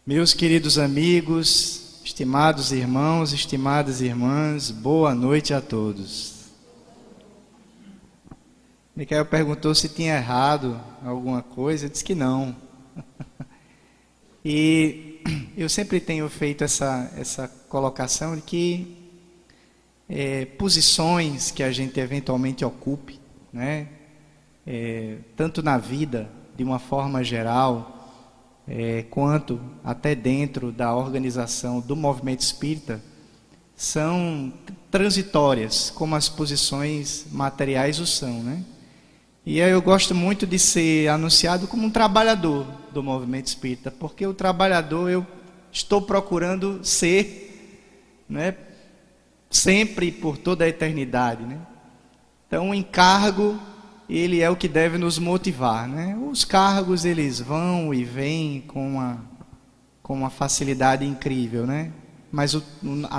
Meus queridos amigos, estimados irmãos, estimadas irmãs, boa noite a todos. Micael perguntou se tinha errado alguma coisa, eu disse que não. E eu sempre tenho feito essa colocação de que posições que a gente eventualmente ocupe, né? Tanto na vida, de uma forma geral, quanto até dentro da organização do movimento espírita, são transitórias, como as posições materiais o são, né? E aí eu gosto muito de ser anunciado como um trabalhador do movimento espírita, porque o trabalhador eu estou procurando ser, né, sempre por toda a eternidade, né? Então o encargo, ele é o que deve nos motivar, né? Os cargos, eles vão e vêm com uma facilidade incrível, né? Mas o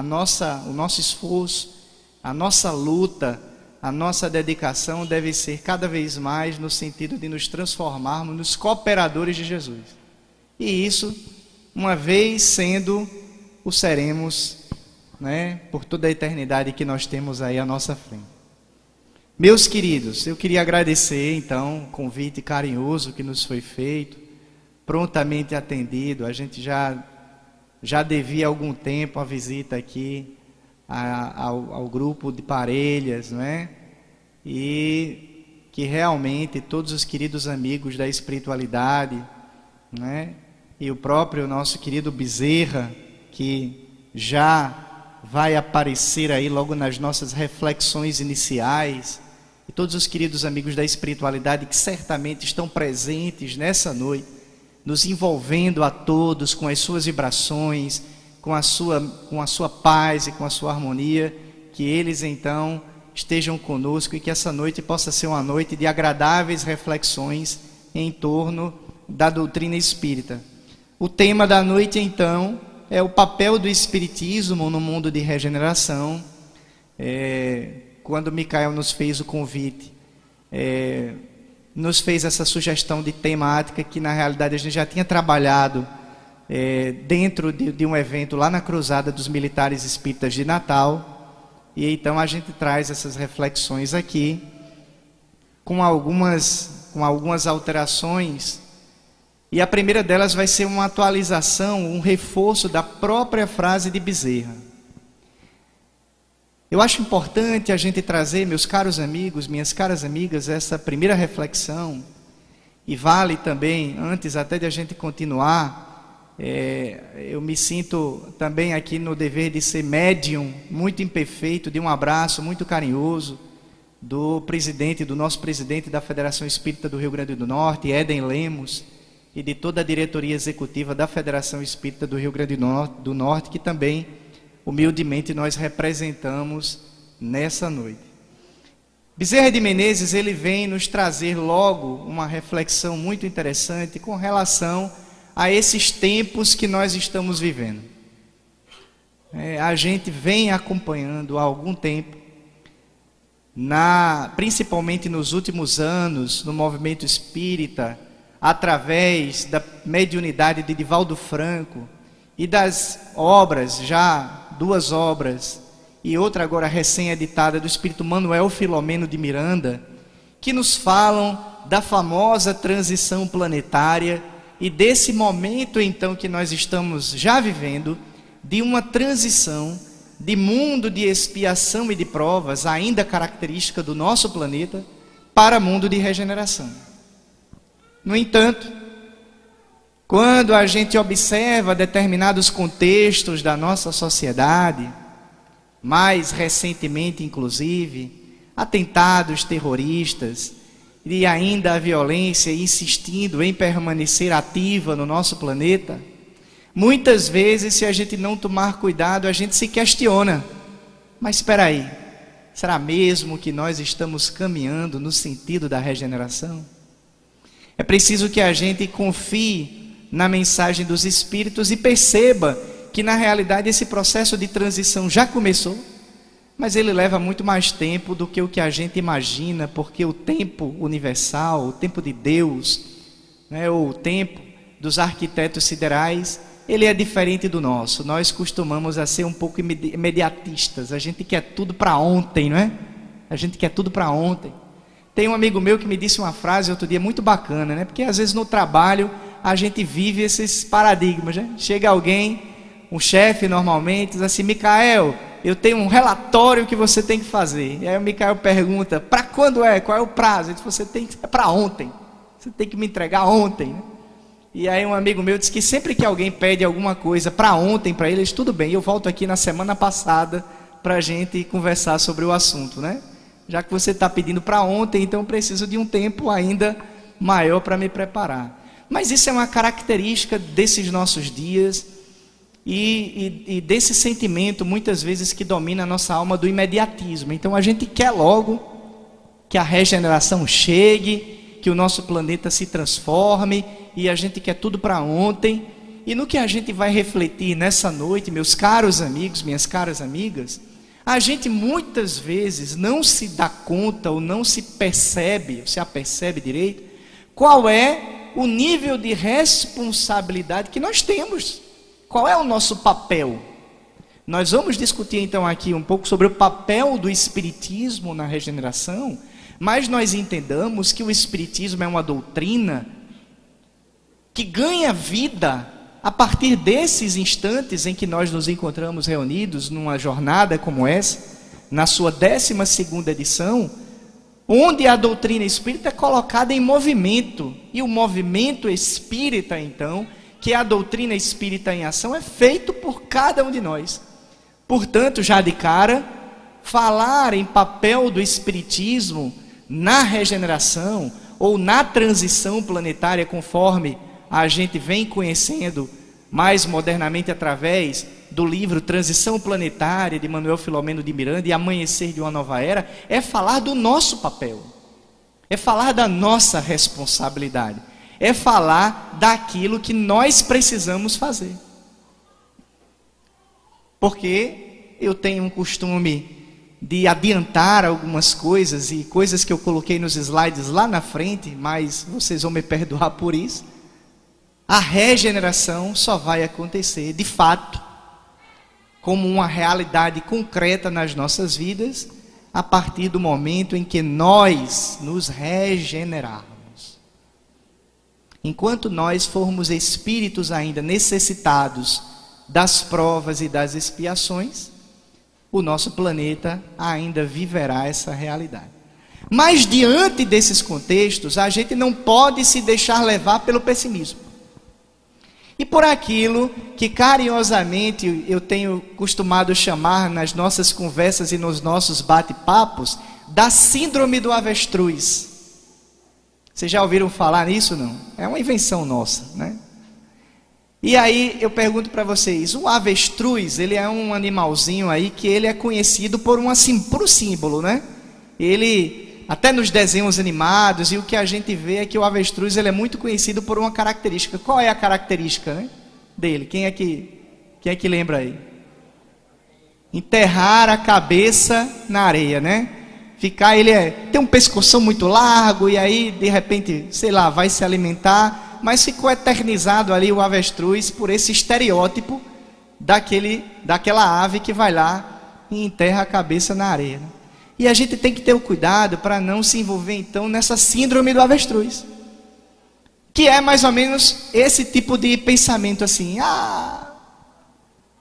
nosso esforço, a nossa luta, a nossa dedicação deve ser cada vez mais no sentido de nos transformarmos nos cooperadores de Jesus. E isso, uma vez sendo, o seremos, né, por toda a eternidade que nós temos aí à nossa frente. Meus queridos, eu queria agradecer então o convite carinhoso que nos foi feito, prontamente atendido. A gente já devia há algum tempo a visita aqui ao grupo de Parelhas, não é? E que realmente todos os queridos amigos da espiritualidade, não é? E o próprio nosso querido Bezerra, que já vai aparecer aí logo nas nossas reflexões iniciais, e todos os queridos amigos da espiritualidade que certamente estão presentes nessa noite, nos envolvendo a todos com as suas vibrações, com a sua paz e com a sua harmonia, que eles então estejam conosco e que essa noite possa ser uma noite de agradáveis reflexões em torno da doutrina espírita. O tema da noite então é o papel do espiritismo no mundo de regeneração. Quando Micael nos fez o convite, nos fez essa sugestão de temática que na realidade a gente já tinha trabalhado dentro de um evento lá na Cruzada dos Militares Espíritas de Natal. E então a gente traz essas reflexões aqui com algumas alterações, e a primeira delas vai ser uma atualização, um reforço da própria frase de Bezerra. Eu acho importante a gente trazer, meus caros amigos, minhas caras amigas, essa primeira reflexão, e vale também, antes até de a gente continuar, eu me sinto também aqui no dever de ser médium, muito imperfeito, de um abraço muito carinhoso do nosso presidente da Federação Espírita do Rio Grande do Norte, Éden Lemos, e de toda a diretoria executiva da Federação Espírita do Rio Grande do Norte, que também humildemente nós representamos nessa noite. Bezerra de Menezes, ele vem nos trazer logo uma reflexão muito interessante com relação a esses tempos que nós estamos vivendo. A gente vem acompanhando há algum tempo, principalmente nos últimos anos, no movimento espírita, através da mediunidade de Divaldo Franco e das obras, já 2 obras, e outra agora recém-editada do espírito Manuel Filomeno de Miranda, que nos falam da famosa transição planetária e desse momento então que nós estamos já vivendo, de uma transição de mundo de expiação e de provas, ainda característica do nosso planeta, para mundo de regeneração. No entanto, quando a gente observa determinados contextos da nossa sociedade, mais recentemente inclusive, atentados terroristas e ainda a violência insistindo em permanecer ativa no nosso planeta, muitas vezes, se a gente não tomar cuidado, a gente se questiona: mas espera aí, será mesmo que nós estamos caminhando no sentido da regeneração? É preciso que a gente confie na mensagem dos Espíritos e perceba que na realidade esse processo de transição já começou, mas ele leva muito mais tempo do que o que a gente imagina, porque o tempo universal, o tempo de Deus, né, o tempo dos arquitetos siderais, ele é diferente do nosso. Nós costumamos a ser um pouco imediatistas. A gente quer tudo para ontem, não é? A gente quer tudo para ontem. Tem um amigo meu que me disse uma frase outro dia muito bacana, né? Porque às vezes no trabalho a gente vive esses paradigmas, né? Chega alguém, um chefe normalmente, diz assim: Micael, eu tenho um relatório que você tem que fazer. E aí o Micael pergunta: para quando é? Qual é o prazo? Ele diz: você tem que, é para ontem. Você tem que me entregar ontem, né? E aí um amigo meu disse que sempre que alguém pede alguma coisa para ontem para ele, ele diz: tudo bem, eu volto aqui na semana passada para a gente conversar sobre o assunto, né? Já que você está pedindo para ontem, então eu preciso de um tempo ainda maior para me preparar. Mas isso é uma característica desses nossos dias e desse sentimento, muitas vezes, que domina a nossa alma do imediatismo. Então a gente quer logo que a regeneração chegue, que o nosso planeta se transforme, e a gente quer tudo para ontem. E no que a gente vai refletir nessa noite, meus caros amigos, minhas caras amigas, a gente muitas vezes não se dá conta ou não se percebe, se apercebe direito, qual é o nível de responsabilidade que nós temos. Qual é o nosso papel? Nós vamos discutir então aqui um pouco sobre o papel do Espiritismo na regeneração, mas nós entendamos que o Espiritismo é uma doutrina que ganha vida a partir desses instantes em que nós nos encontramos reunidos numa jornada como essa, na sua 12ª edição, onde a doutrina espírita é colocada em movimento. E o movimento espírita, então, que é a doutrina espírita em ação, é feito por cada um de nós. Portanto, já de cara, falar em papel do Espiritismo na regeneração ou na transição planetária, conforme a gente vem conhecendo mais modernamente através do livro Transição Planetária, de Manuel Filomeno de Miranda, e Amanhecer de uma Nova Era, é falar do nosso papel, é falar da nossa responsabilidade, é falar daquilo que nós precisamos fazer. Porque eu tenho um costume de adiantar algumas coisas, e coisas que eu coloquei nos slides lá na frente, mas vocês vão me perdoar por isso. A regeneração só vai acontecer, de fato, como uma realidade concreta nas nossas vidas, a partir do momento em que nós nos regenerarmos. Enquanto nós formos espíritos ainda necessitados das provas e das expiações, o nosso planeta ainda viverá essa realidade. Mas diante desses contextos, a gente não pode se deixar levar pelo pessimismo. E por aquilo que carinhosamente eu tenho costumado chamar nas nossas conversas e nos nossos bate-papos, da síndrome do avestruz. Vocês já ouviram falar nisso, não? É uma invenção nossa, né? E aí eu pergunto para vocês, o avestruz, ele é um animalzinho aí que ele é conhecido por um símbolo, né? Ele, até nos desenhos animados, e o que a gente vê é que o avestruz ele é muito conhecido por uma característica. Qual é a característica, né, dele? Quem é que lembra aí? Enterrar a cabeça na areia, né? Tem um pescoção muito largo, e aí de repente, sei lá, vai se alimentar, mas ficou eternizado ali o avestruz por esse estereótipo daquela ave que vai lá e enterra a cabeça na areia, né? E a gente tem que ter o cuidado para não se envolver então nessa síndrome do avestruz, que é mais ou menos esse tipo de pensamento assim: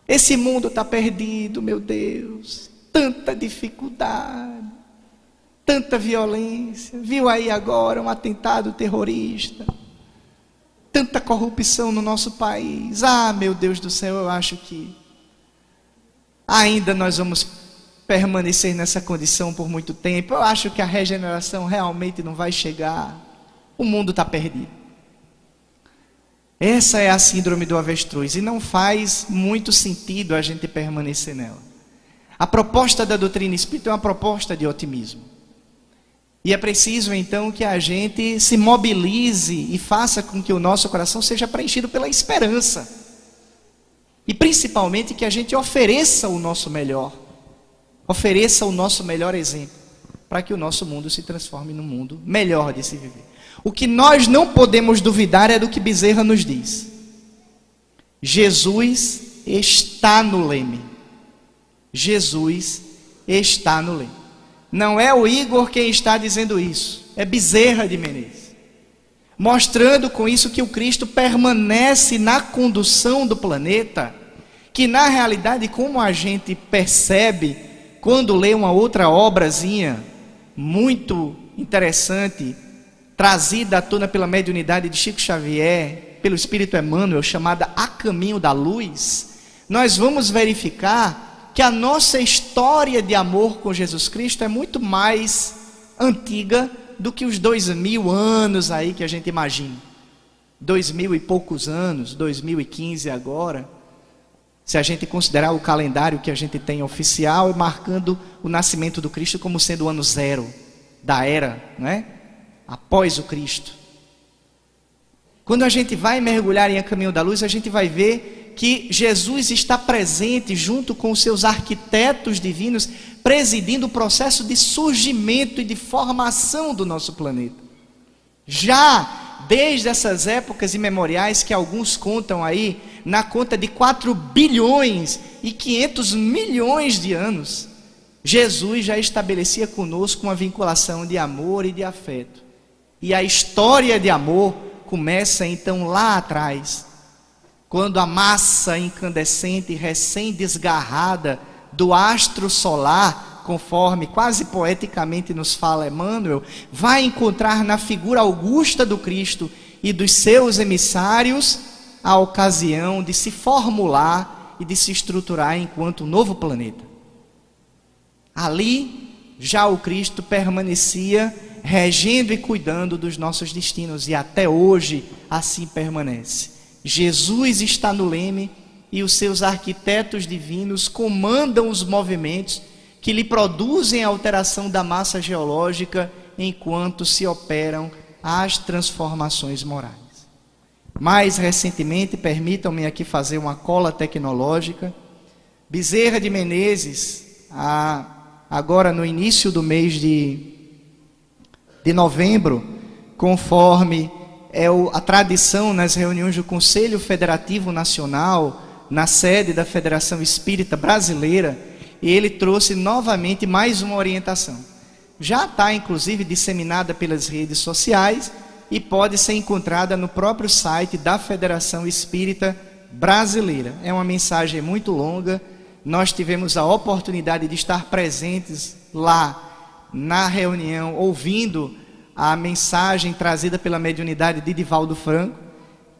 esse mundo está perdido, meu Deus, tanta dificuldade, tanta violência, viu aí agora um atentado terrorista, tanta corrupção no nosso país, meu Deus do céu, eu acho que ainda nós vamos permanecer nessa condição por muito tempo, eu acho que a regeneração realmente não vai chegar, o mundo está perdido. Essa é a síndrome do avestruz, e não faz muito sentido a gente permanecer nela. A proposta da doutrina espírita é uma proposta de otimismo, e é preciso então que a gente se mobilize e faça com que o nosso coração seja preenchido pela esperança, e principalmente que a gente ofereça o nosso melhor, ofereça o nosso melhor exemplo, para que o nosso mundo se transforme num mundo melhor de se viver. O que nós não podemos duvidar é do que Bezerra nos diz. Jesus está no leme. Jesus está no leme. Não é o Igor quem está dizendo isso, é Bezerra de Menezes, mostrando com isso que o Cristo permanece na condução do planeta, que na realidade, como a gente percebe quando lê uma outra obrazinha muito interessante, trazida à tona pela mediunidade de Chico Xavier, pelo Espírito Emmanuel, chamada A Caminho da Luz, nós vamos verificar que a nossa história de amor com Jesus Cristo é muito mais antiga do que os 2000 anos aí que a gente imagina. 2000 e poucos anos, 2015 agora, se a gente considerar o calendário que a gente tem oficial, marcando o nascimento do Cristo como sendo o ano zero da era, né? Após o Cristo. Quando a gente vai mergulhar em A Caminho da Luz, a gente vai ver que Jesus está presente junto com os seus arquitetos divinos, presidindo o processo de surgimento e de formação do nosso planeta. Já desde essas épocas imemoriais que alguns contam aí, na conta de 4 bilhões e 500 milhões de anos, Jesus já estabelecia conosco uma vinculação de amor e de afeto. E a história de amor começa então lá atrás, quando a massa incandescente, recém-desgarrada do astro solar, conforme quase poeticamente nos fala Emmanuel, vai encontrar na figura augusta do Cristo e dos seus emissários a ocasião de se formular e de se estruturar enquanto um novo planeta. Ali, já o Cristo permanecia regendo e cuidando dos nossos destinos, e até hoje assim permanece. Jesus está no leme e os seus arquitetos divinos comandam os movimentos que lhe produzem a alteração da massa geológica enquanto se operam as transformações morais. Mais recentemente, permitam-me aqui fazer uma cola tecnológica, Bezerra de Menezes, agora no início do mês de novembro, conforme a tradição nas reuniões do Conselho Federativo Nacional, na sede da Federação Espírita Brasileira, ele trouxe novamente mais uma orientação. Já está inclusive disseminada pelas redes sociais e pode ser encontrada no próprio site da Federação Espírita Brasileira. É uma mensagem muito longa, nós tivemos a oportunidade de estar presentes lá na reunião, ouvindo a mensagem trazida pela mediunidade de Divaldo Franco,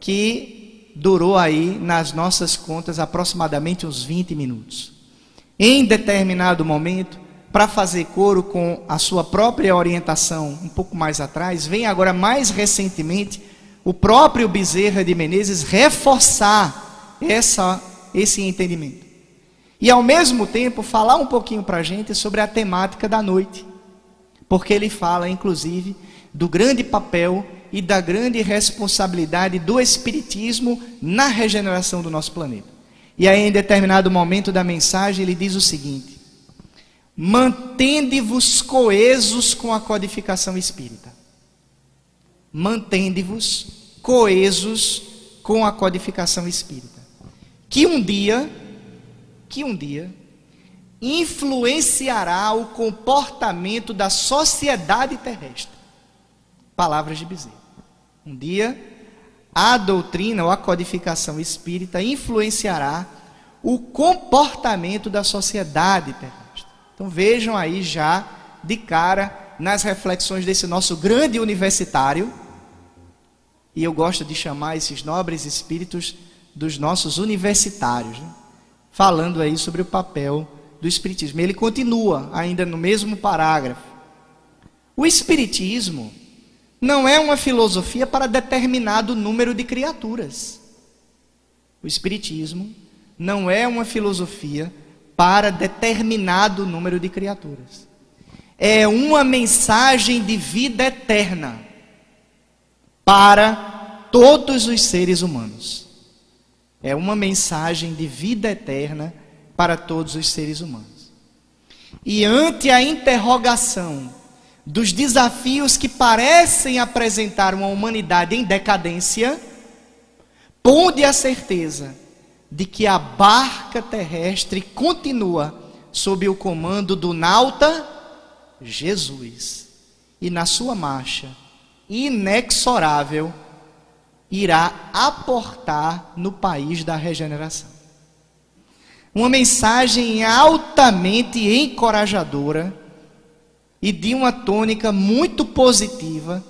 que durou aí nas nossas contas aproximadamente uns 20 minutos. Em determinado momento, para fazer coro com a sua própria orientação um pouco mais atrás, vem agora mais recentemente o próprio Bezerra de Menezes reforçar esse entendimento. E ao mesmo tempo falar um pouquinho para a gente sobre a temática da noite, porque ele fala inclusive do grande papel e da grande responsabilidade do Espiritismo na regeneração do nosso planeta. E aí em determinado momento da mensagem ele diz o seguinte: mantende-vos coesos com a codificação espírita. Mantende-vos coesos com a codificação espírita. Que um dia influenciará o comportamento da sociedade terrestre. Palavras de Bezerra. Um dia, a doutrina ou a codificação espírita influenciará o comportamento da sociedade terrestre. Então vejam aí já de cara nas reflexões desse nosso grande universitário, e eu gosto de chamar esses nobres espíritos dos nossos universitários, né? Falando aí sobre o papel do Espiritismo. Ele continua ainda no mesmo parágrafo. O Espiritismo não é uma filosofia para determinado número de criaturas. O Espiritismo não é uma filosofia para determinado número de criaturas. É uma mensagem de vida eterna para todos os seres humanos. É uma mensagem de vida eterna para todos os seres humanos. E ante a interrogação dos desafios que parecem apresentar uma humanidade em decadência, ponde a certeza de que a barca terrestre continua sob o comando do nauta Jesus, e na sua marcha inexorável irá aportar no país da regeneração. Uma mensagem altamente encorajadora e de uma tônica muito positiva,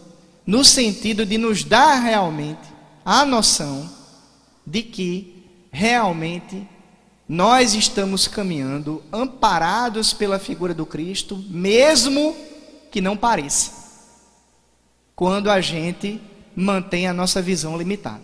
no sentido de nos dar realmente a noção de que realmente nós estamos caminhando amparados pela figura do Cristo, mesmo que não pareça, quando a gente mantém a nossa visão limitada.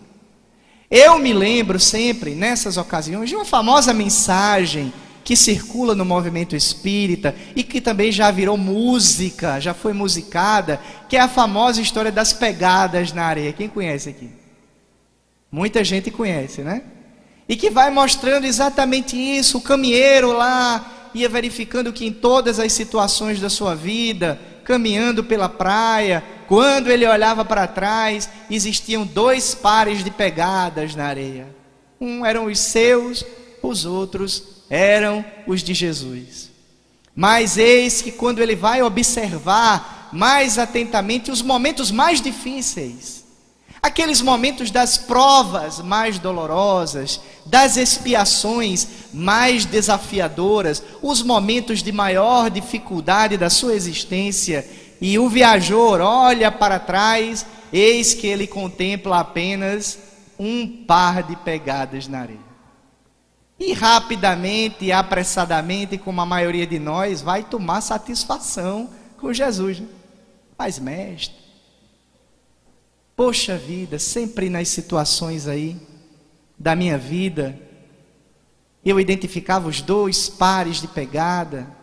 Eu me lembro sempre, nessas ocasiões, de uma famosa mensagem que circula no movimento espírita e que também já virou música, já foi musicada, que é a famosa história das pegadas na areia. Quem conhece aqui? Muita gente conhece, né? E que vai mostrando exatamente isso. O caminheiro lá ia verificando que em todas as situações da sua vida, caminhando pela praia, quando ele olhava para trás, existiam 2 pares de pegadas na areia. Um eram os seus, os outros eram os de Jesus. Mas eis que quando ele vai observar mais atentamente os momentos mais difíceis, aqueles momentos das provas mais dolorosas, das expiações mais desafiadoras, os momentos de maior dificuldade da sua existência, e o viajor olha para trás, eis que ele contempla apenas um par de pegadas na areia. E rapidamente e apressadamente, como a maioria de nós, vai tomar satisfação com Jesus, né? Mas mestre, poxa vida, sempre nas situações aí da minha vida, eu identificava os 2 pares de pegada,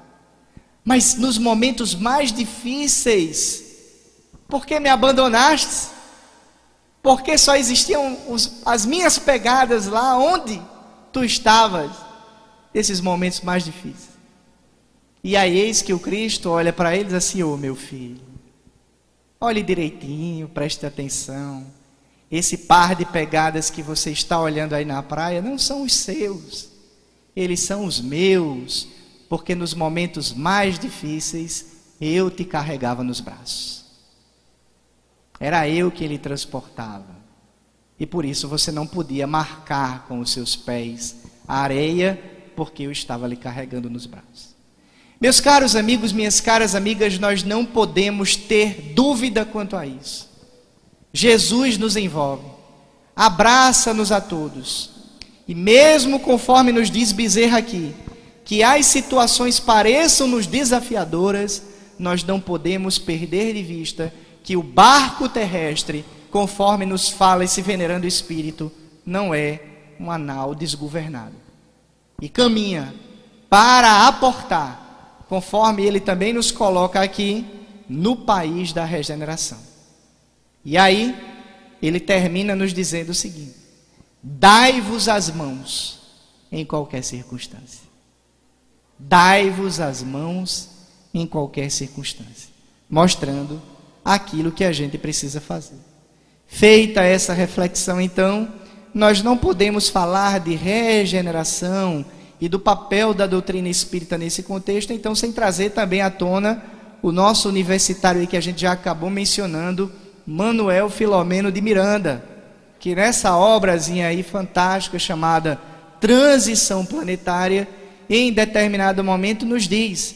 mas nos momentos mais difíceis, por que me abandonaste? Por que só existiam as minhas pegadas lá onde tu estavas, nesses momentos mais difíceis? E aí eis que o Cristo olha para eles assim: ô meu filho, olhe direitinho, preste atenção. Esse par de pegadas que você está olhando aí na praia não são os seus, eles são os meus, porque nos momentos mais difíceis eu te carregava nos braços. Era eu que lhe transportava. E por isso você não podia marcar com os seus pés a areia, porque eu estava lhe carregando nos braços. Meus caros amigos, minhas caras amigas, nós não podemos ter dúvida quanto a isso. Jesus nos envolve, abraça-nos a todos. E mesmo conforme nos diz Bezerra aqui, que as situações pareçam-nos desafiadoras, nós não podemos perder de vista que o barco terrestre, conforme nos fala esse venerando espírito, não é uma nau desgovernada. E caminha para aportar, conforme ele também nos coloca aqui, no país da regeneração. E aí, ele termina nos dizendo o seguinte: dai-vos as mãos em qualquer circunstância. Dai-vos as mãos em qualquer circunstância. Mostrando aquilo que a gente precisa fazer. Feita essa reflexão, então, nós não podemos falar de regeneração e do papel da doutrina espírita nesse contexto, então, sem trazer também à tona o nosso universitário aí que a gente já acabou mencionando, Manuel Filomeno de Miranda, que nessa obrazinha aí fantástica chamada Transição Planetária, em determinado momento nos diz: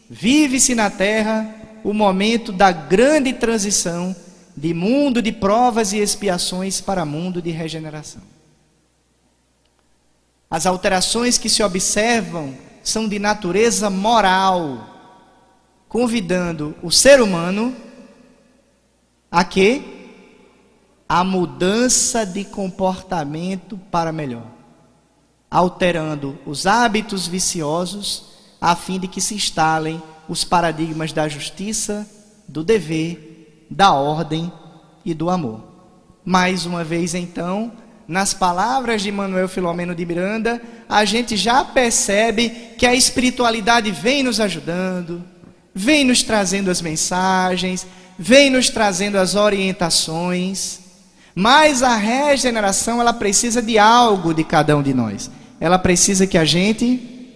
vive-se na Terra o momento da grande transição de mundo de provas e expiações para mundo de regeneração. As alterações que se observam são de natureza moral, convidando o ser humano a quê? A mudança de comportamento para melhor, alterando os hábitos viciosos a fim de que se instalem os paradigmas da justiça, do dever, da ordem e do amor. Mais uma vez, então, nas palavras de Manuel Filomeno de Miranda, a gente já percebe que a espiritualidade vem nos ajudando, vem nos trazendo as mensagens, vem nos trazendo as orientações, Mas a regeneração, ela precisa de algo de cada um de nós. Ela precisa que a gente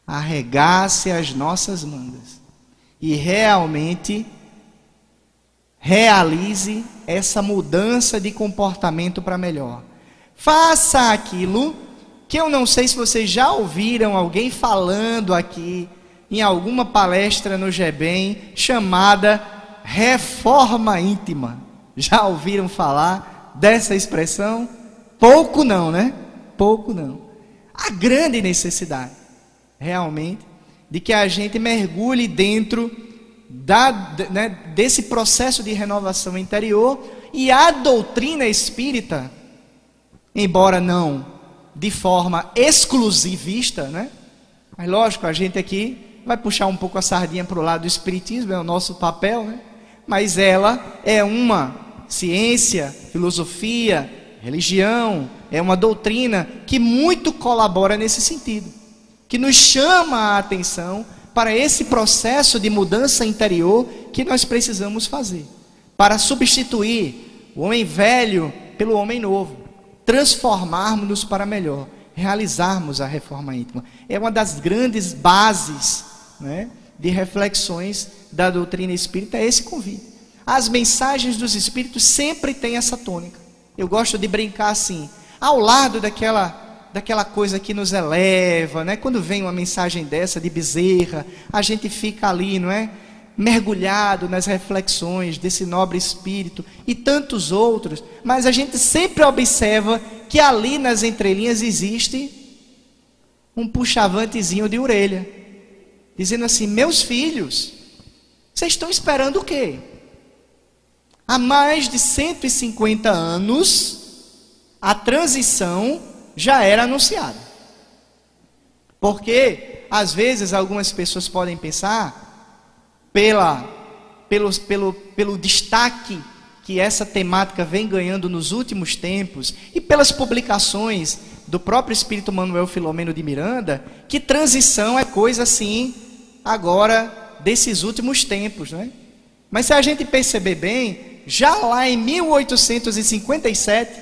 arregace as nossas mangas e realmente realize essa mudança de comportamento para melhor. Faça aquilo que eu não sei se vocês já ouviram alguém falando aqui em alguma palestra no GEBEM, chamada reforma íntima. Já ouviram falar dessa expressão? Pouco não, né? Pouco não. A grande necessidade, realmente, de que a gente mergulhe dentro desse processo de renovação interior. E a doutrina espírita, embora não de forma exclusivista, né? Mas lógico, a gente aqui vai puxar um pouco a sardinha para o lado do espiritismo, é o nosso papel, né? Mas ela é uma ciência, filosofia, religião, é uma doutrina que muito colabora nesse sentido, que nos chama a atenção para esse processo de mudança interior que nós precisamos fazer, para substituir o homem velho pelo homem novo, transformarmos-nos para melhor, realizarmos a reforma íntima. É uma das grandes bases, né, de reflexões da doutrina espírita, é esse convite. As mensagens dos espíritos sempre têm essa tônica. Eu gosto de brincar assim, ao lado daquela coisa que nos eleva, né? Quando vem uma mensagem dessa de Bezerra, a gente fica ali, não é? Mergulhado nas reflexões desse nobre espírito e tantos outros, mas a gente sempre observa que ali nas entrelinhas existe um puxavantezinho de orelha, dizendo assim: meus filhos, vocês estão esperando o quê? Há mais de 150 anos, a transição já era anunciada. Porque, às vezes, algumas pessoas podem pensar, pelo destaque que essa temática vem ganhando nos últimos tempos, e pelas publicações do próprio Espírito Manuel Filomeno de Miranda, que transição é coisa assim, agora, desses últimos tempos, né? Mas se a gente perceber bem, já lá em 1857,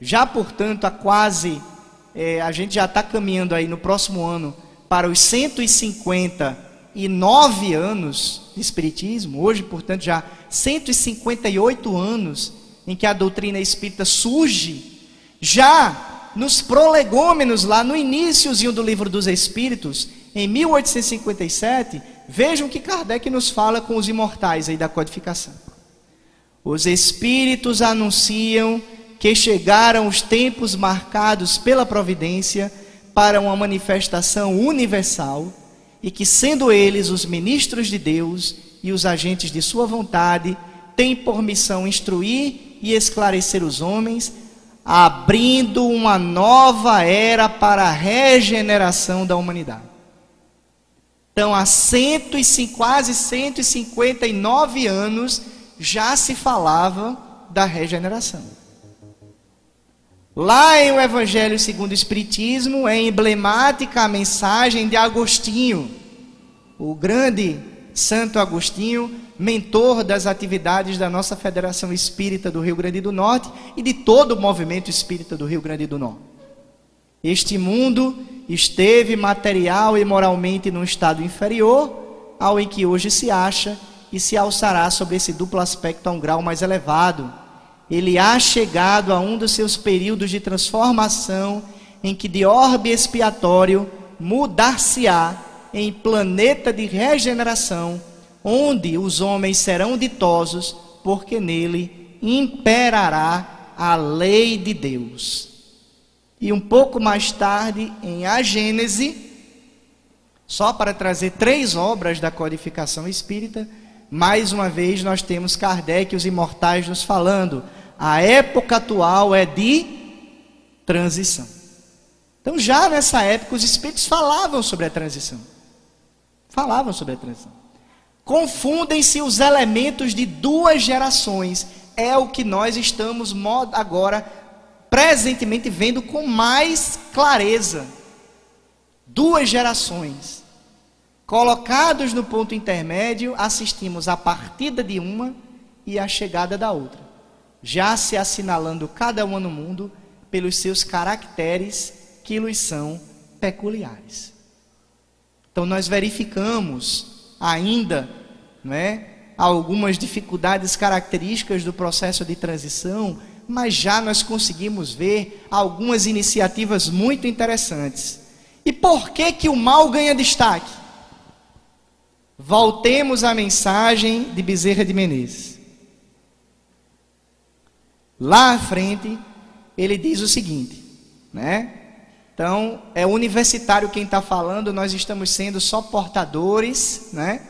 já portanto a gente já está caminhando aí no próximo ano para os 159 anos de Espiritismo, hoje portanto já 158 anos em que a doutrina espírita surge, já nos prolegômenos lá no iniciozinho do Livro dos Espíritos, em 1857, vejam que Kardec nos fala com os imortais aí da codificação. Os Espíritos anunciam que chegaram os tempos marcados pela providência para uma manifestação universal e que, sendo eles os ministros de Deus e os agentes de sua vontade, têm por missão instruir e esclarecer os homens, abrindo uma nova era para a regeneração da humanidade. Então, há quase 159 anos já se falava da regeneração. Lá em o Evangelho segundo o Espiritismo é emblemática a mensagem de Agostinho, o grande Santo Agostinho, mentor das atividades da nossa Federação Espírita do Rio Grande do Norte e de todo o movimento espírita do Rio Grande do Norte. Este mundo esteve material e moralmente num estado inferior ao em que hoje se acha, e se alçará sobre esse duplo aspecto a um grau mais elevado. Ele há chegado a um dos seus períodos de transformação, em que de orbe expiatório mudar-se-á em planeta de regeneração, onde os homens serão ditosos, porque nele imperará a lei de Deus. E um pouco mais tarde, em A Gênese, só para trazer 3 obras da codificação espírita, mais uma vez nós temos Kardec e os imortais nos falando: a época atual é de transição. Então já nessa época os espíritos falavam sobre a transição. Confundem-se os elementos de 2 gerações. É o que nós estamos agora presentemente vendo com mais clareza. 2 gerações. Colocados no ponto intermédio, assistimos à partida de uma e à chegada da outra. já se assinalando cada uma no mundo pelos seus caracteres que lhes são peculiares. Então nós verificamos ainda, não é, algumas dificuldades características do processo de transição, mas já nós conseguimos ver algumas iniciativas muito interessantes. E por que que o mal ganha destaque? Voltemos à mensagem de Bezerra de Menezes. Lá à frente, ele diz o seguinte, né? Então, é universitário quem está falando, nós estamos sendo só portadores, né?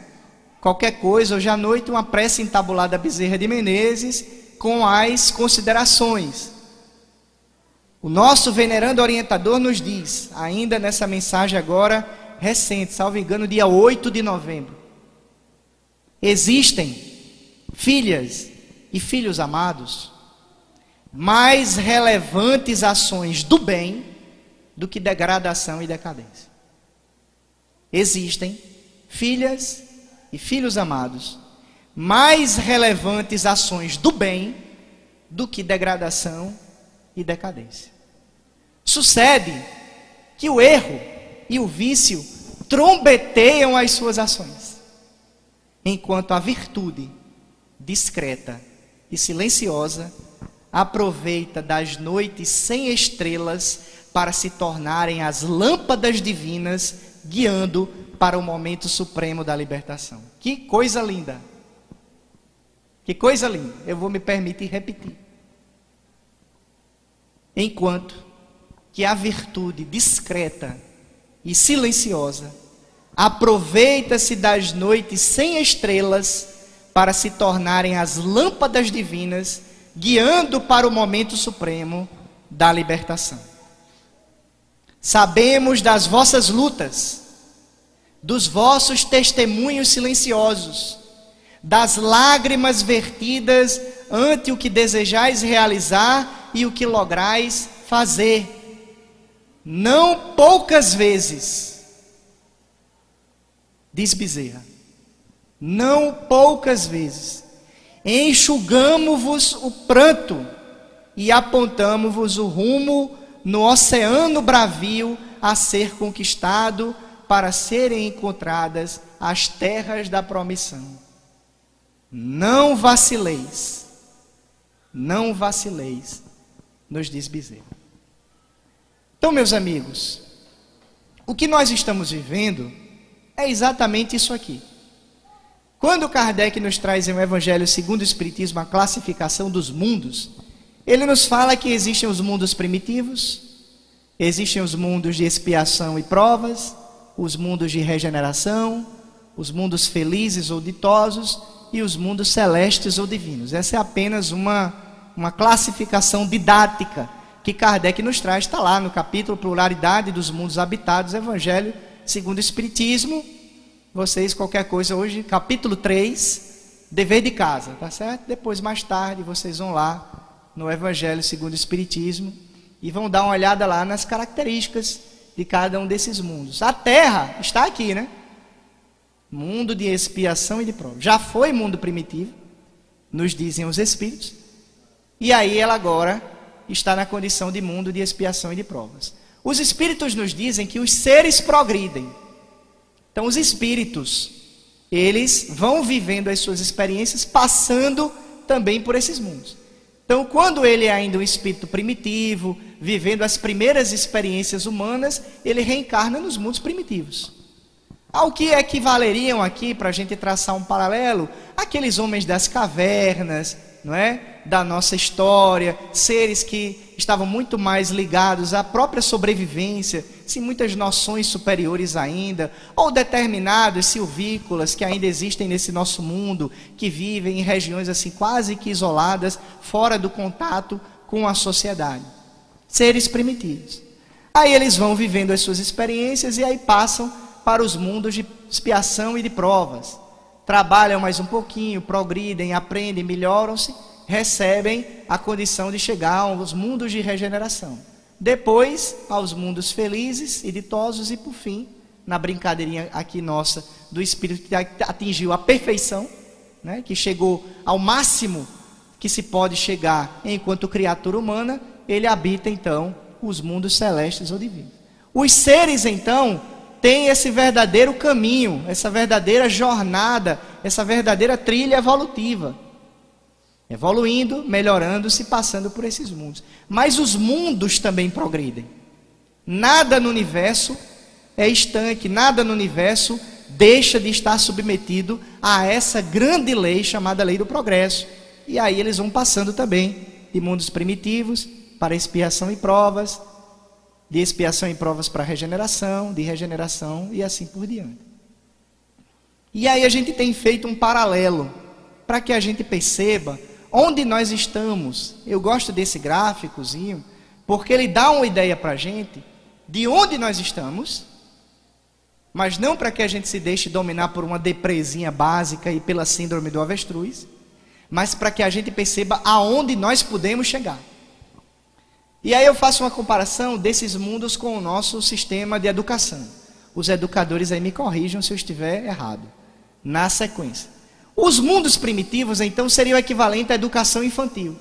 Qualquer coisa, hoje à noite, uma prece entabulada Bezerra de Menezes com as considerações. O nosso venerando orientador nos diz, ainda nessa mensagem agora recente, salvo engano, dia 8 de novembro. Existem filhas e filhos amados, mais relevantes ações do bem do que degradação e decadência. Existem filhas e filhos amados, mais relevantes ações do bem do que degradação e decadência. Sucede que o erro e o vício trombeteiam as suas ações, enquanto a virtude discreta e silenciosa aproveita das noites sem estrelas para se tornarem as lâmpadas divinas, guiando para o momento supremo da libertação. Que coisa linda! Que coisa linda! Eu vou me permitir repetir. Enquanto que a virtude discreta e silenciosa aproveita-se das noites sem estrelas para se tornarem as lâmpadas divinas, guiando para o momento supremo da libertação. Sabemos das vossas lutas, dos vossos testemunhos silenciosos, das lágrimas vertidas ante o que desejais realizar e o que lograis fazer. Não poucas vezes, diz Bezerra, não poucas vezes, enxugamo-vos o pranto e apontamo-vos o rumo no oceano bravio a ser conquistado, para serem encontradas as terras da promissão. Não vacileis, nos diz Bezerra. Então, meus amigos, o que nós estamos vivendo é exatamente isso aqui. Quando Kardec nos traz em o Evangelho segundo o Espiritismo a classificação dos mundos, ele nos fala que existem os mundos primitivos, existem os mundos de expiação e provas, os mundos de regeneração, os mundos felizes ou ditosos e os mundos celestes ou divinos. Essa é apenas uma classificação didática que Kardec nos traz, está lá no capítulo Pluralidade dos Mundos Habitados, Evangelho segundo o Espiritismo. Vocês, qualquer coisa hoje, capítulo 3, dever de casa, tá certo? Depois, mais tarde, vocês vão lá no Evangelho segundo o Espiritismo e vão dar uma olhada lá nas características de cada um desses mundos. A Terra está aqui, né? Mundo de expiação e de prova. Já foi mundo primitivo, nos dizem os Espíritos, e aí ela agora está na condição de mundo de expiação e de provas. Os Espíritos nos dizem que os seres progridem. Então os Espíritos, eles vão vivendo as suas experiências, passando também por esses mundos. Então, quando ele é ainda um espírito primitivo, vivendo as primeiras experiências humanas, ele reencarna nos mundos primitivos. Ao que equivaleriam aqui, para a gente traçar um paralelo, aqueles homens das cavernas, não é? Da nossa história, seres que estavam muito mais ligados à própria sobrevivência, sem muitas noções superiores ainda, ou determinados silvícolas que ainda existem nesse nosso mundo, que vivem em regiões assim quase que isoladas, fora do contato com a sociedade. Seres primitivos. Aí eles vão vivendo as suas experiências e aí passam para os mundos de expiação e de provas. Trabalham mais um pouquinho, progridem, aprendem, melhoram-se, recebem a condição de chegar aos mundos de regeneração. Depois, aos mundos felizes e ditosos e, por fim, na brincadeirinha aqui nossa, do espírito que atingiu a perfeição, né, que chegou ao máximo que se pode chegar enquanto criatura humana, ele habita então os mundos celestes ou divinos. Os seres então têm esse verdadeiro caminho, essa verdadeira jornada, essa verdadeira trilha evolutiva, evoluindo, melhorando-se, passando por esses mundos. Mas os mundos também progridem. Nada no universo é estanque, nada no universo deixa de estar submetido a essa grande lei chamada lei do progresso. E aí eles vão passando também de mundos primitivos para expiação e provas, de expiação e provas para regeneração, de regeneração e assim por diante. E aí a gente tem feito um paralelo para que a gente perceba onde nós estamos. Eu gosto desse gráficozinho porque ele dá uma ideia para a gente de onde nós estamos, mas não para que a gente se deixe dominar por uma depresinha básica e pela síndrome do avestruz, mas para que a gente perceba aonde nós podemos chegar. E aí eu faço uma comparação desses mundos com o nosso sistema de educação. Os educadores aí me corrijam se eu estiver errado, na sequência. Os mundos primitivos, então, seriam o equivalente à educação infantil,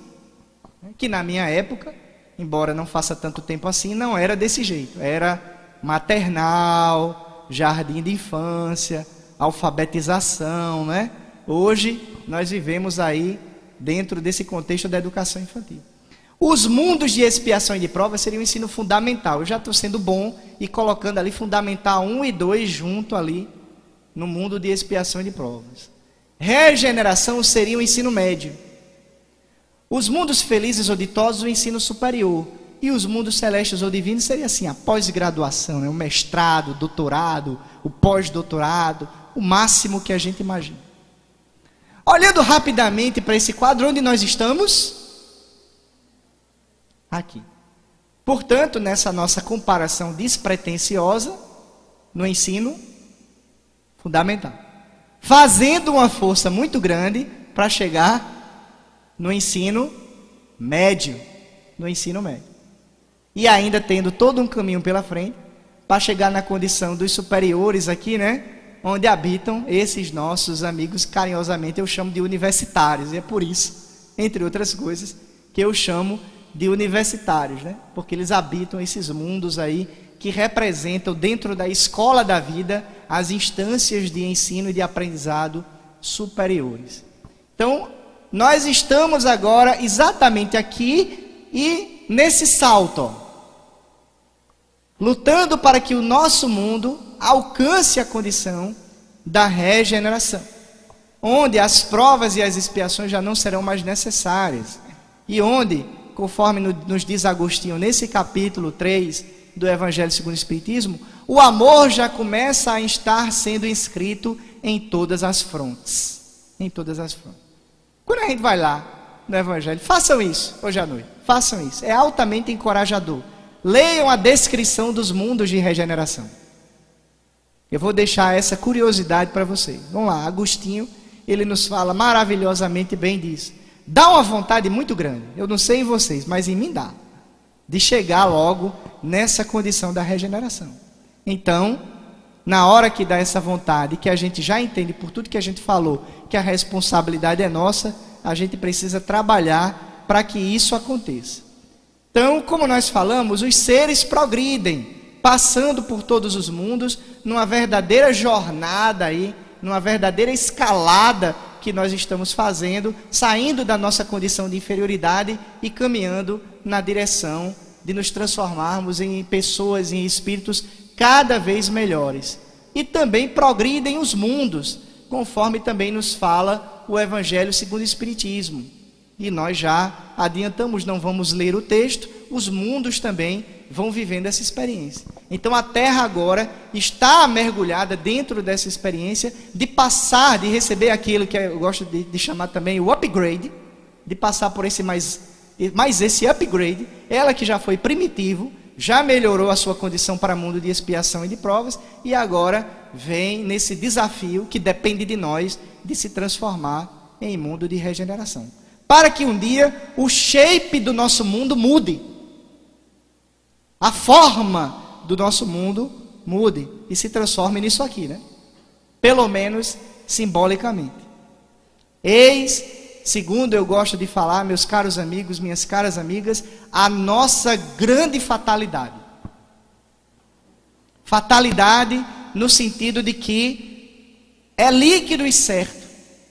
que na minha época, embora não faça tanto tempo assim, não era desse jeito. Era maternal, jardim de infância, alfabetização, né? Hoje, nós vivemos aí dentro desse contexto da educação infantil. Os mundos de expiação e de prova seriam o ensino fundamental. Eu já estou sendo bom e colocando ali fundamental 1 e 2 junto ali no mundo de expiação e de provas. Regeneração seria o ensino médio. Os mundos felizes ou ditosos, o ensino superior. E os mundos celestes ou divinos seria assim, a pós-graduação, né? O mestrado, o doutorado, o pós-doutorado, o máximo que a gente imagina. Olhando rapidamente para esse quadro, onde nós estamos? Aqui. Portanto, nessa nossa comparação despretensiosa, no ensino fundamental, fazendo uma força muito grande para chegar no ensino médio, e ainda tendo todo um caminho pela frente, para chegar na condição dos superiores aqui, né? Onde habitam esses nossos amigos, carinhosamente eu chamo de universitários, e é por isso, entre outras coisas, que eu chamo de universitários, né? Porque eles habitam esses mundos aí que representam dentro da escola da vida as instâncias de ensino e de aprendizado superiores. Então, nós estamos agora exatamente aqui e nesse salto, ó, lutando para que o nosso mundo alcance a condição da regeneração, onde as provas e as expiações já não serão mais necessárias, e onde, conforme nos diz Agostinho nesse capítulo 3 do Evangelho segundo o Espiritismo, o amor já começa a estar sendo inscrito em todas as frontes. Em todas as frontes. Quando a gente vai lá no Evangelho, façam isso hoje à noite, façam isso, é altamente encorajador. Leiam a descrição dos mundos de regeneração. Eu vou deixar essa curiosidade para vocês. Vamos lá, Agostinho, ele nos fala maravilhosamente bem disso. Dá uma vontade muito grande, eu não sei em vocês, mas em mim dá, de chegar logo nessa condição da regeneração. Então, na hora que dá essa vontade, que a gente já entende por tudo que a gente falou, que a responsabilidade é nossa, a gente precisa trabalhar para que isso aconteça. Então, como nós falamos, os seres progridem, passando por todos os mundos, numa verdadeira jornada aí, numa verdadeira escalada que nós estamos fazendo, saindo da nossa condição de inferioridade e caminhando na direção de nos transformarmos em pessoas, em espíritos cada vez melhores. E também progridem os mundos, conforme também nos fala o Evangelho segundo o Espiritismo. E nós já adiantamos, não vamos ler o texto, os mundos também vão vivendo essa experiência. Então a Terra agora está mergulhada dentro dessa experiência de passar, de receber aquilo que eu gosto de chamar também o upgrade, de passar por esse mais esse upgrade, ela que já foi primitivo, já melhorou a sua condição para o mundo de expiação e de provas, e agora vem nesse desafio que depende de nós, de se transformar em mundo de regeneração. Para que um dia o shape do nosso mundo mude. A forma do nosso mundo mude e se transforme nisso aqui, né? Pelo menos simbolicamente. Eis segundo eu gosto de falar, meus caros amigos, minhas caras amigas, a nossa grande fatalidade. Fatalidade no sentido de que é líquido e certo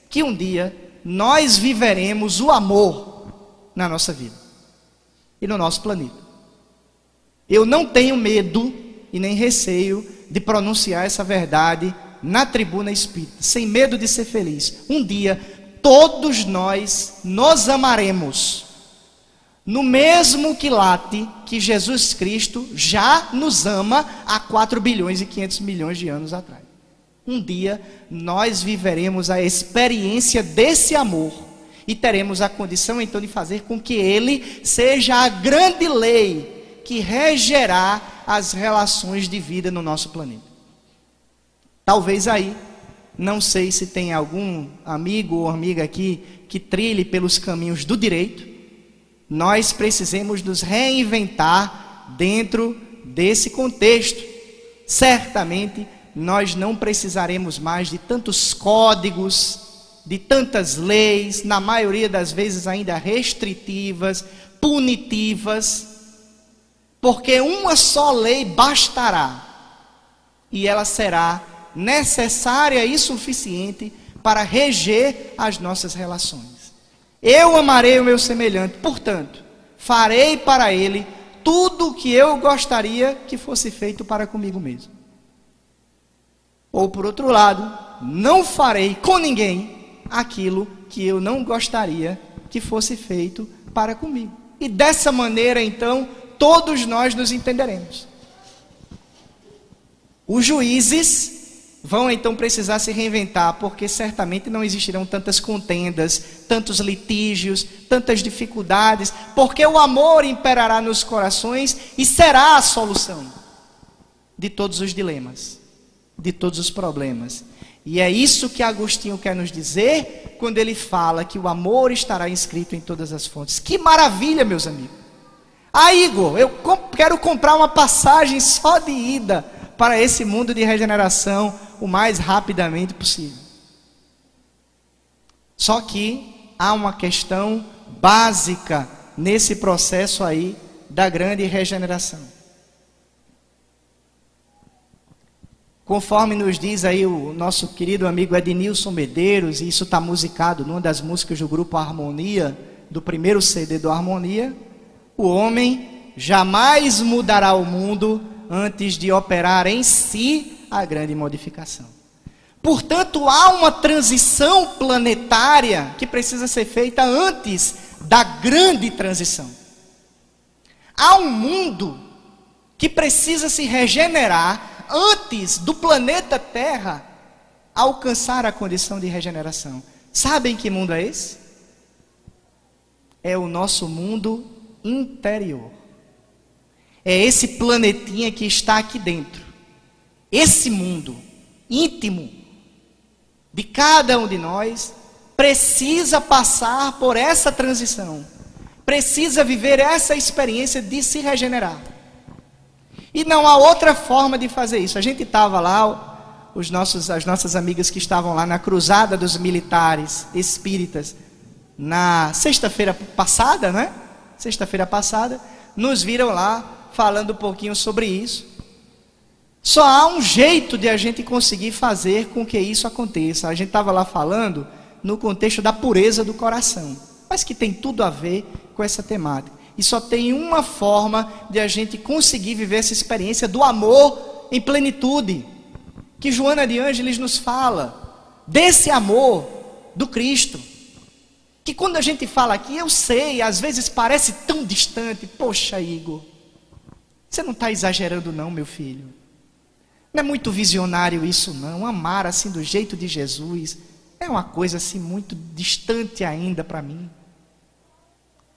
que um dia nós viveremos o amor na nossa vida e no nosso planeta. Eu não tenho medo e nem receio de pronunciar essa verdade na tribuna espírita, sem medo de ser feliz. Um dia todos nós nos amaremos no mesmo quilate que Jesus Cristo já nos ama há 4 bilhões e 500 milhões de anos atrás. Um dia nós viveremos a experiência desse amor e teremos a condição então de fazer com que ele seja a grande lei que regerá as relações de vida no nosso planeta. Talvez aí, não sei se tem algum amigo ou amiga aqui que trilhe pelos caminhos do direito, nós precisemos nos reinventar dentro desse contexto. Certamente nós não precisaremos mais de tantos códigos, de tantas leis, na maioria das vezes ainda restritivas, punitivas, porque uma só lei bastará, e ela será necessária e suficiente para reger as nossas relações. Eu amarei o meu semelhante, portanto, farei para ele tudo o que eu gostaria que fosse feito para comigo mesmo. Ou por outro lado, não farei com ninguém aquilo que eu não gostaria que fosse feito para comigo. E dessa maneira, então, todos nós nos entenderemos. Os juízes vão então precisar se reinventar, porque certamente não existirão tantas contendas, tantos litígios, tantas dificuldades, porque o amor imperará nos corações e será a solução de todos os dilemas, de todos os problemas. E é isso que Agostinho quer nos dizer quando ele fala que o amor estará inscrito em todas as fontes. Que maravilha, meus amigos! Ah, Igor, eu quero comprar uma passagem só de ida para esse mundo de regeneração o mais rapidamente possível. Só que há uma questão básica nesse processo aí da grande regeneração. Conforme nos diz aí o nosso querido amigo Ednilson Medeiros, e isso está musicado numa das músicas do grupo Harmonia, do primeiro CD do Harmonia, o homem jamais mudará o mundo antes de operar em si a grande modificação. Portanto, há uma transição planetária que precisa ser feita antes da grande transição. Há um mundo que precisa se regenerar antes do planeta Terra alcançar a condição de regeneração. Sabem que mundo é esse? É o nosso mundo interior. É esse planetinha que está aqui dentro. Esse mundo íntimo de cada um de nós precisa passar por essa transição. Precisa viver essa experiência de se regenerar. E não há outra forma de fazer isso. A gente estava lá, as nossas amigas que estavam lá na cruzada dos militares espíritas, na sexta-feira passada, né? Sexta-feira passada, nos viram lá falando um pouquinho sobre isso. Só há um jeito de a gente conseguir fazer com que isso aconteça. A gente estava lá falando no contexto da pureza do coração, mas que tem tudo a ver com essa temática. E só tem uma forma de a gente conseguir viver essa experiência do amor em plenitude, que Joana de Ângeles nos fala, desse amor do Cristo, que quando a gente fala aqui, eu sei, às vezes parece tão distante. Poxa, Igor, você não está exagerando não, meu filho. Não é muito visionário isso não, amar assim do jeito de Jesus, é uma coisa assim muito distante ainda para mim.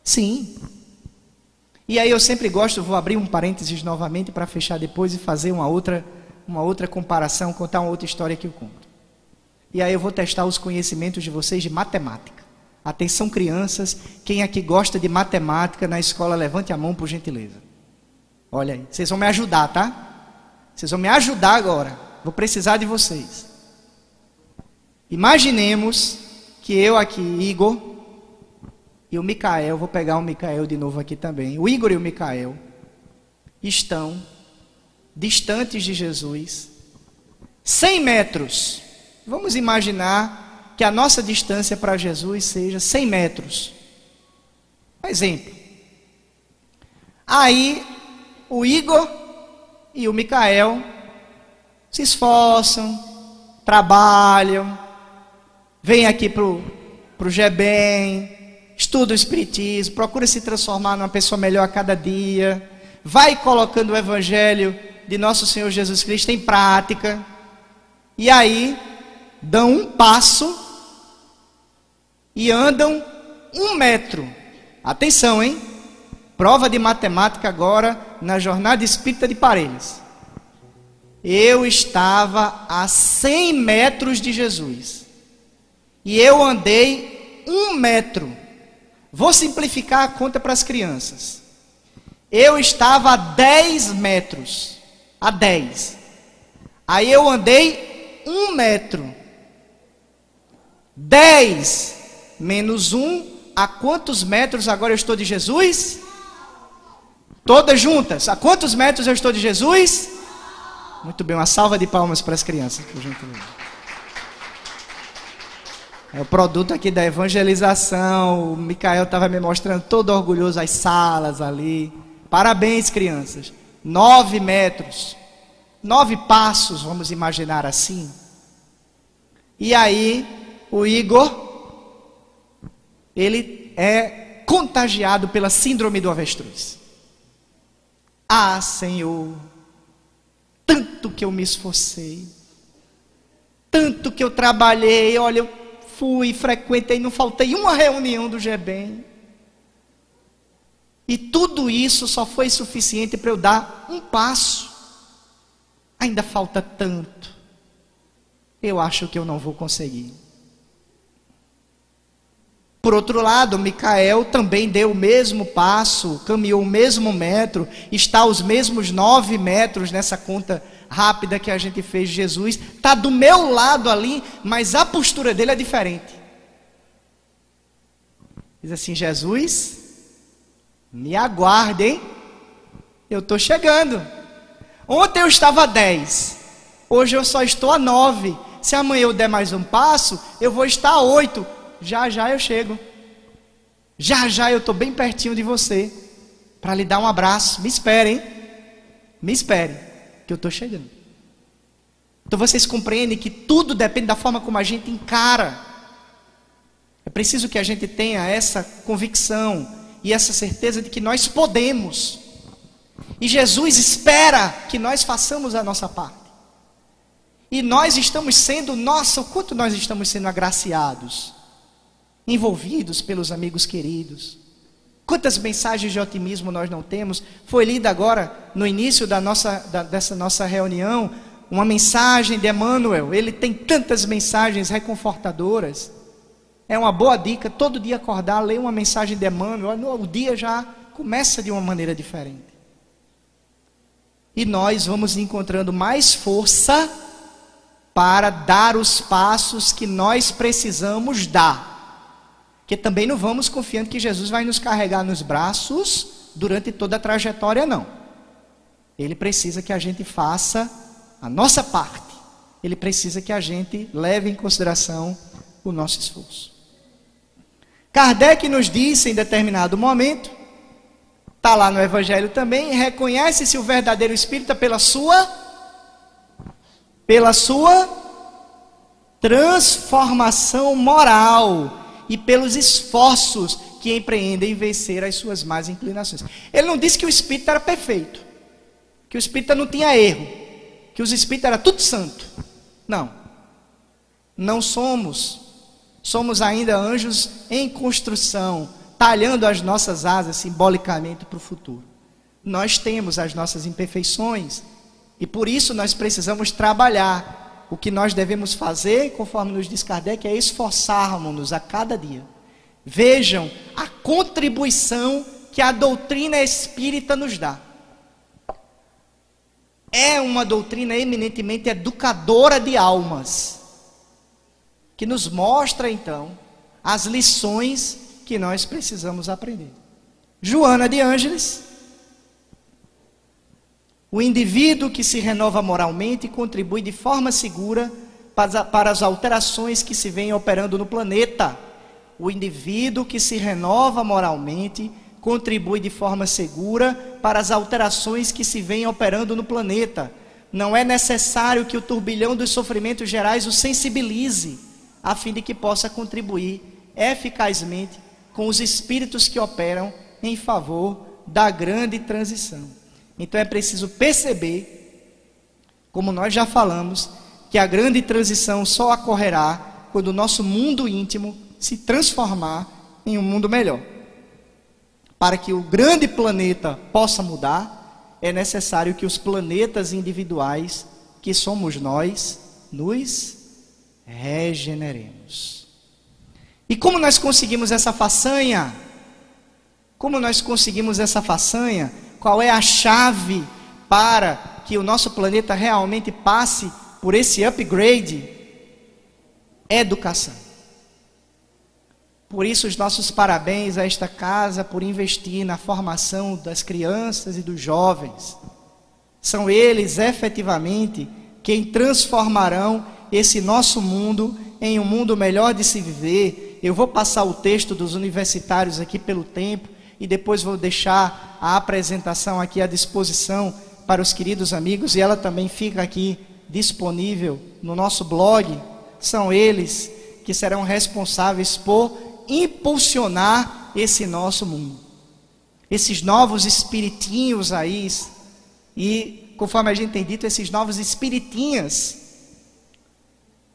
Sim. E aí eu sempre gosto, vou abrir um parênteses novamente para fechar depois e fazer uma outra comparação, contar uma outra história que eu conto. E aí eu vou testar os conhecimentos de vocês de matemática. Atenção crianças, quem aqui gosta de matemática na escola, levante a mão por gentileza. Olha aí, vocês vão me ajudar, tá? Vocês vão me ajudar agora, vou precisar de vocês. Imaginemos que eu aqui, Igor, e o Micael, vou pegar o Micael de novo aqui também, o Igor e o Micael, estão distantes de Jesus, 100 metros. Vamos imaginar que a nossa distância para Jesus seja 100 metros. Um exemplo. Aí, o Igor e o Micael se esforçam, trabalham, vêm aqui para o GBEM, estuda o Espiritismo, procura se transformar numa pessoa melhor a cada dia, vai colocando o Evangelho de nosso Senhor Jesus Cristo em prática, e aí dão um passo e andam 1 metro. Atenção, hein? Prova de matemática agora na Jornada Espírita de Parelhas. Eu estava a 100 metros de Jesus e eu andei 1 metro. Vou simplificar a conta para as crianças. Eu estava a 10 metros, a 10. Aí eu andei 1 metro. 10 menos 1, a quantos metros agora eu estou de Jesus? Todas juntas, a quantos metros eu estou de Jesus? Muito bem, uma salva de palmas para as crianças, por gentileza. É o produto aqui da evangelização. O Micael estava me mostrando todo orgulhoso as salas ali. Parabéns, crianças. 9 metros. 9 passos, vamos imaginar assim. E aí, o Igor, ele é contagiado pela síndrome do avestruz. Ah, Senhor, tanto que eu me esforcei, tanto que eu trabalhei, olha, eu fui, frequentei, não faltei uma reunião do GBEM. E tudo isso só foi suficiente para eu dar um passo. Ainda falta tanto. Eu acho que eu não vou conseguir. Por outro lado, Micael também deu o mesmo passo, caminhou o mesmo metro, está aos mesmos 9 metros nessa conta rápida que a gente fez de Jesus, está do meu lado ali, mas a postura dele é diferente. Diz assim: Jesus, me aguarde, hein? Eu estou chegando. Ontem eu estava a 10, hoje eu só estou a 9. Se amanhã eu der mais um passo, eu vou estar a 8. Já já eu chego. Já já eu estou bem pertinho de você, para lhe dar um abraço. Me espere, hein? Me espere, que eu estou chegando. Então vocês compreendem que tudo depende da forma como a gente encara. É preciso que a gente tenha essa convicção e essa certeza de que nós podemos. E Jesus espera que nós façamos a nossa parte. E nós estamos sendo, nossa, o quanto nós estamos sendo agraciados, envolvidos pelos amigos queridos. Quantas mensagens de otimismo nós não temos? Foi lida agora, no início dessa nossa reunião, uma mensagem de Emmanuel. Ele tem tantas mensagens reconfortadoras. É uma boa dica, todo dia acordar, ler uma mensagem de Emmanuel, o dia já começa de uma maneira diferente. E nós vamos encontrando mais força para dar os passos que nós precisamos dar. Porque também não vamos confiando que Jesus vai nos carregar nos braços durante toda a trajetória, não. Ele precisa que a gente faça a nossa parte. Ele precisa que a gente leve em consideração o nosso esforço. Kardec nos disse em determinado momento, está lá no Evangelho também, reconhece-se o verdadeiro espírita pela sua transformação moral e pelos esforços que empreendem em vencer as suas más inclinações. Ele não disse que o espírita era perfeito, que o espírita não tinha erro, que os espíritas eram tudo santo. Não somos ainda anjos em construção, talhando as nossas asas simbolicamente para o futuro. Nós temos as nossas imperfeições e por isso nós precisamos trabalhar. O que nós devemos fazer, conforme nos diz Kardec, é esforçarmos-nos a cada dia. Vejam a contribuição que a doutrina espírita nos dá. É uma doutrina eminentemente educadora de almas, que nos mostra então as lições que nós precisamos aprender. Joana de Ângeles: o indivíduo que se renova moralmente contribui de forma segura para as alterações que se vêm operando no planeta. O indivíduo que se renova moralmente contribui de forma segura para as alterações que se vêm operando no planeta. Não é necessário que o turbilhão dos sofrimentos gerais o sensibilize, a fim de que possa contribuir eficazmente com os espíritos que operam em favor da grande transição. Então é preciso perceber, como nós já falamos, que a grande transição só ocorrerá quando o nosso mundo íntimo se transformar em um mundo melhor. Para que o grande planeta possa mudar, é necessário que os planetas individuais, que somos nós, nos regeneremos. E como nós conseguimos essa façanha? Como nós conseguimos essa façanha? Qual é a chave para que o nosso planeta realmente passe por esse upgrade? Educação. Por isso os nossos parabéns a esta casa por investir na formação das crianças e dos jovens. São eles efetivamente quem transformarão esse nosso mundo em um mundo melhor de se viver. Eu vou passar o texto dos universitários aqui pelo tempo e depois vou deixar a apresentação aqui à disposição para os queridos amigos, e ela também fica aqui disponível no nosso blog. São eles que serão responsáveis por impulsionar esse nosso mundo. Esses novos espiritinhos aí, e conforme a gente tem dito, esses novos espiritinhas,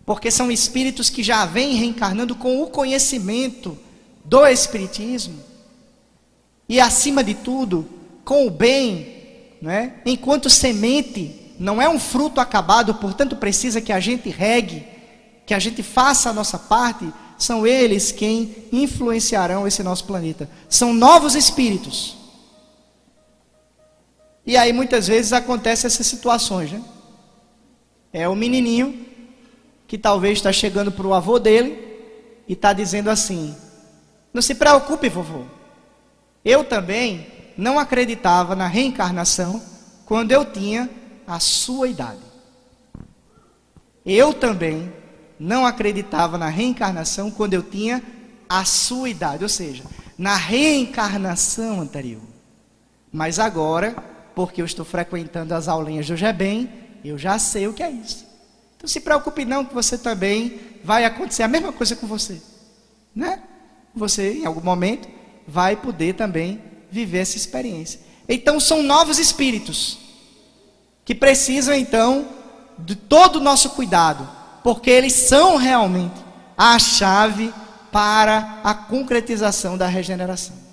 porque são espíritos que já vêm reencarnando com o conhecimento do espiritismo, e acima de tudo, com o bem, né? Enquanto semente não é um fruto acabado, portanto precisa que a gente regue, que a gente faça a nossa parte. São eles quem influenciarão esse nosso planeta. São novos espíritos. E aí muitas vezes acontecem essas situações, né? É o menininho que talvez está chegando para o avô dele e está dizendo assim: não se preocupe, vovô, eu também não acreditava na reencarnação quando eu tinha a sua idade. Eu também não acreditava na reencarnação quando eu tinha a sua idade, ou seja, na reencarnação anterior. Mas agora, porque eu estou frequentando as aulinhas do GEBEM, eu já sei o que é isso. Então se preocupe não, que você também vai acontecer a mesma coisa com você, né? Você em algum momento vai poder também viver essa experiência. Então são novos espíritos que precisam então de todo o nosso cuidado, porque eles são realmente a chave para a concretização da regeneração.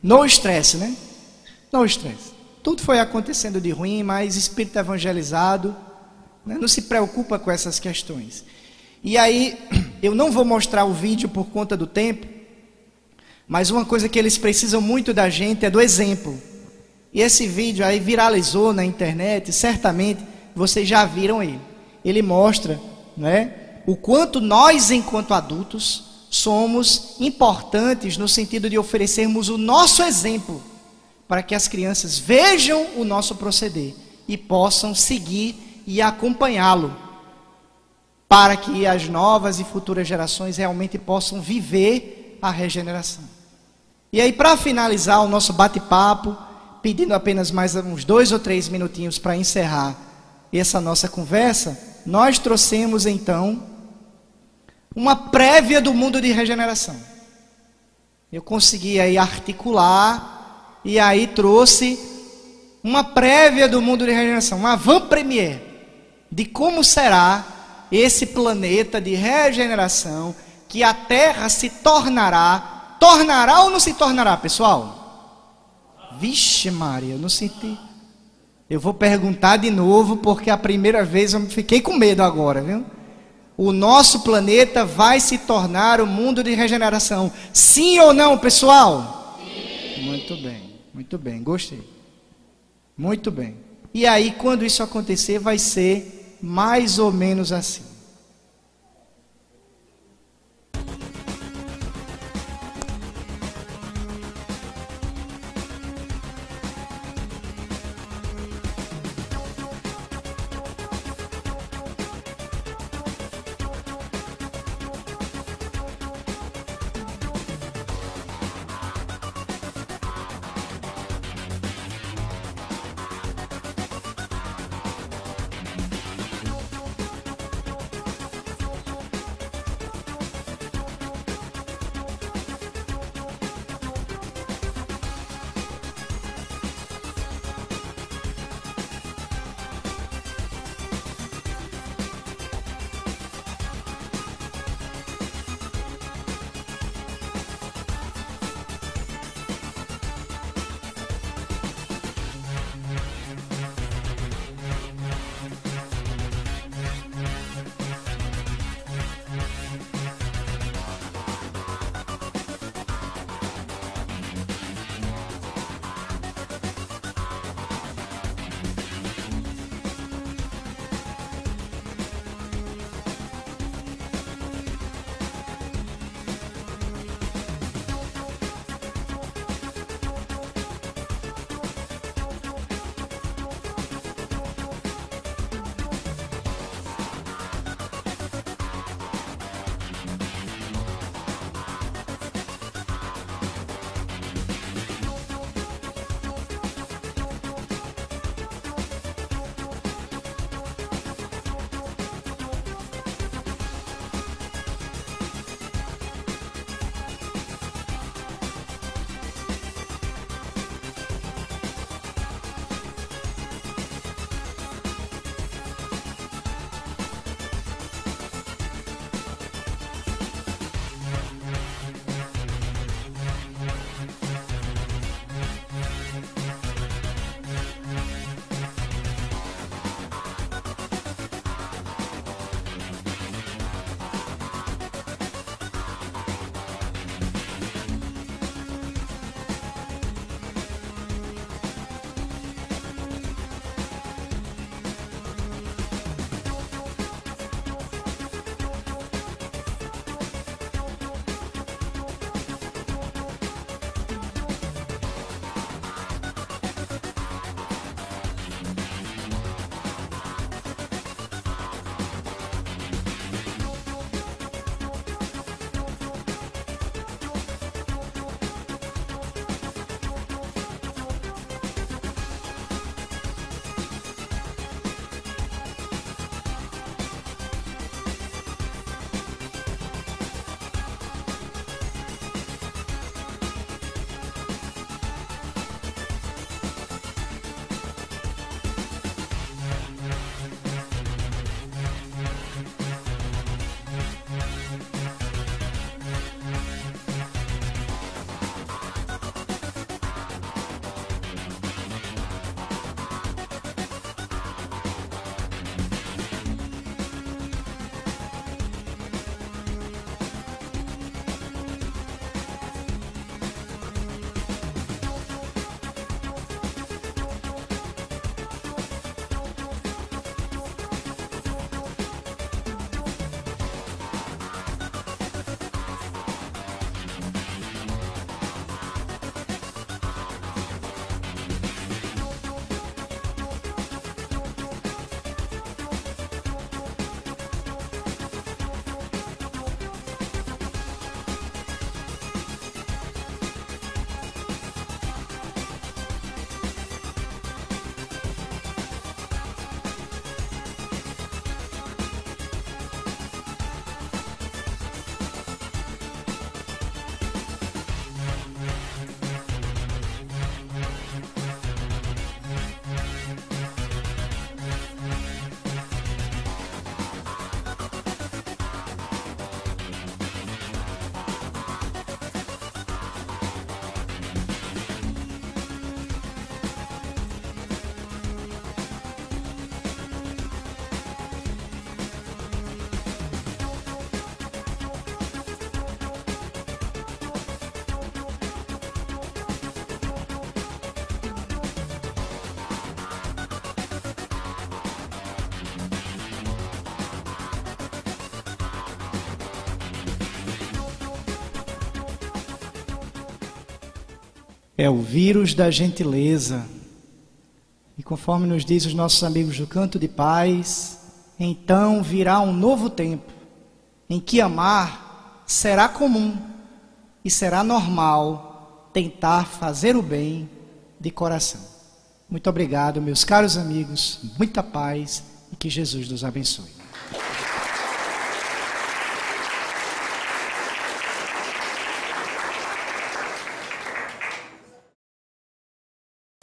No estresse, né? No estresse. Tudo foi acontecendo de ruim, mas espírito evangelizado, né, não se preocupa com essas questões. E aí, eu não vou mostrar o vídeo por conta do tempo, mas uma coisa que eles precisam muito da gente é do exemplo. E esse vídeo aí viralizou na internet, certamente vocês já viram ele. Ele mostra, né, o quanto nós, enquanto adultos, somos importantes no sentido de oferecermos o nosso exemplo para que as crianças vejam o nosso proceder e possam seguir e acompanhá-lo, para que as novas e futuras gerações realmente possam viver a regeneração. E aí, para finalizar o nosso bate-papo, pedindo apenas mais uns 2 ou 3 minutinhos para encerrar essa nossa conversa, nós trouxemos então uma prévia do mundo de regeneração. eu consegui aí articular e aí trouxe uma prévia do mundo de regeneração, uma avant-première de como será esse planeta de regeneração que a Terra se tornará ou não se tornará, pessoal? Vixe Maria, eu não senti. Eu vou perguntar de novo, porque a primeira vez eu fiquei com medo agora, viu? O nosso planeta vai se tornar o mundo de regeneração. Sim ou não, pessoal? Sim. Muito bem, gostei. Muito bem. E aí, quando isso acontecer, vai ser mais ou menos assim. é o vírus da gentileza. E conforme nos diz os nossos amigos do Canto de Paz, então virá um novo tempo, em que amar será comum e será normal tentar fazer o bem de coração. Muito obrigado, meus caros amigos, muita paz e que Jesus nos abençoe.